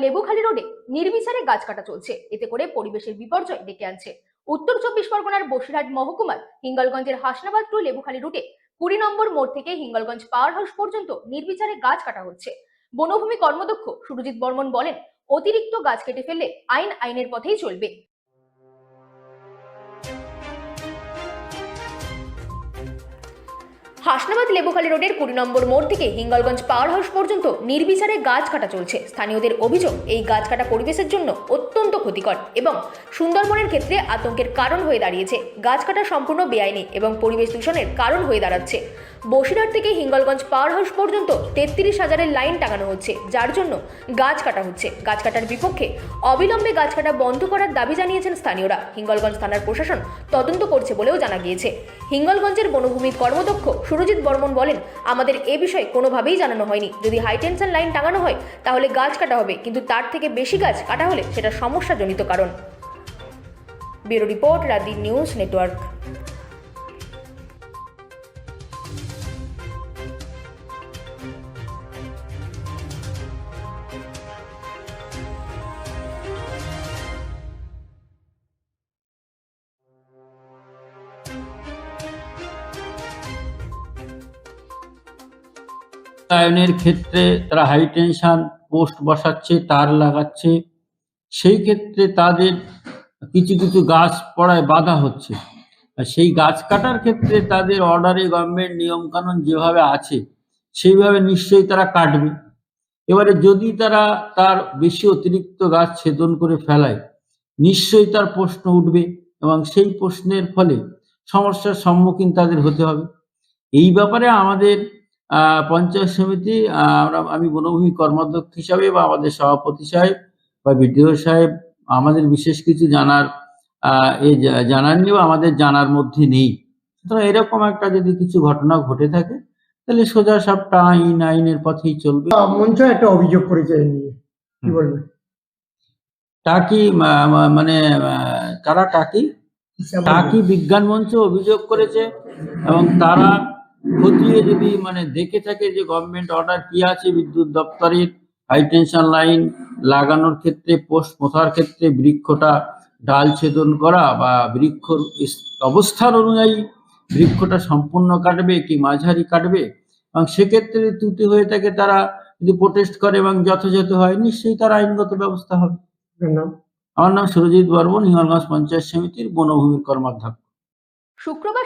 লেবুখালী রোডে নির্বিচারে গাছ কাটা চলছে। এতে করে পরিবেশের বিপর্যয় ডেকে আনছে। উত্তর 24 পরগনার বসিরহাট মহকুমার হিঙ্গলগঞ্জের হাসনাবাদ টু লেবুখালী রুটে 20 নম্বর মোড় থেকে হিঙ্গলগঞ্জ পাওয়ার হাউস পর্যন্ত নির্বিচারে গাছ কাটা হচ্ছে। বনভূমি কর্মদক্ষ সুরজিৎ বর্মন বলেন, অতিরিক্ত গাছ কেটে ফেললে আইন আইনের পথেই চলবে। হাসনাবাদ লেবুখালী রোডের 20 নম্বর মোড় থেকে হিঙ্গলগঞ্জ পাওয়ার হাউস পর্যন্ত নির্বিচারে গাছ কাটা চলছে। স্থানীয়দের অভিযোগ, এই গাছ কাটা পরিবেশের জন্য অত্যন্ত ক্ষতিকর এবং সুন্দরবনের ক্ষেত্রে আতঙ্কের কারণ হয়ে দাঁড়িয়েছে। গাছ কাটা সম্পূর্ণ বেআইনি এবং পরিবেশ দূষণের কারণ হয়ে দাঁড়াচ্ছে। বসিরহাট থেকে হিঙ্গলগঞ্জ পাওয়ার হাউস পর্যন্ত 33,000-এর লাইন টাঙানো হচ্ছে, যার জন্য গাছ কাটা হচ্ছে। গাছ কাটার বিপক্ষে অবিলম্বে গাছ কাটা বন্ধ করার দাবি জানিয়েছেন স্থানীয়রা। হিঙ্গলগঞ্জ থানার প্রশাসন তদন্ত করছে বলেও জানা গিয়েছে। হিঙ্গলগঞ্জের বনভূমির কর্মদক্ষ সুরজিৎ বর্মন বলেন, আমাদের এ বিষয়ে কোনোভাবেই জানানো হয়নি। যদি হাইটেনশন লাইন টাঙানো হয় তাহলে গাছ কাটা হবে, কিন্তু তার থেকে বেশি গাছ কাটা হলে সেটা সমস্যাজনিত কারণ। Bureau report, Rajdeep news network. আয়নের ক্ষেত্রে তারা হাই টেনশন পোস্ট বসাচ্ছে, তার লাগাচ্ছে, সেই ক্ষেত্রে তাদের কিছু কিছু গাছ পড়ায় বাধা হচ্ছে। আর সেই গাছ কাটার ক্ষেত্রে তাদের অর্ডারে গভর্নমেন্ট নিয়মকানুন যেভাবে আছে সেইভাবে নিশ্চয়ই তারা কাটবে। এবারে যদি তারা তার বেশি অতিরিক্ত গাছ ছেদন করে ফেলায়, নিশ্চয়ই তার প্রশ্ন উঠবে এবং সেই প্রশ্নের ফলে সমস্যার সম্মুখীন তাদের হতে হবে। এই ব্যাপারে আমাদের পঞ্চায়েত সমিতি, আমি বনভূমি কর্মাধ্যক্ষ হিসাবে বা আমাদের সভাপতি সাহেব বা বিডিও সাহেব আমাদের বিশেষ কিছু জানাননি বা আমাদের জানার মধ্যে নেই। সুতরাং এরকম একটা যদি কিছু ঘটনা ঘটে থাকে তাহলে সোজা সবটা আইনের পথেই চলবে। মঞ্চ একটা অভিযোগ করেছে নিয়ে কি বলবেন? টাকি মানে তারা টাকি বিজ্ঞান মঞ্চ অভিযোগ করেছে এবং তারা খতিয়ে যদি দেখে থাকে যে গভর্নমেন্ট অর্ডার কি আছে বিদ্যুৎ দপ্তরের হাইটেনশন লাইন লাগানোর ক্ষেত্রে, পোস্ট পোঁতার ক্ষেত্রে বৃক্ষটা ডাল ছেদন করা বা বৃক্ষ অবস্থান অনুযায়ী বৃক্ষটা সম্পূর্ণ কাটবে কি মাঝারি কাটবে, এবং সেক্ষেত্রে ত্রুটি হয়ে থাকে তারা যদি প্রোটেস্ট করে এবং যথাযথ হয় নিশ্চয়ই তার আইনগত ব্যবস্থা হবে। আমার নাম সুরজিৎ বর্মন, হিঙ্গলগঞ্জ পঞ্চায়েত সমিতির বনভূমির কর্মাধ্যক্ষ। শুক্রবার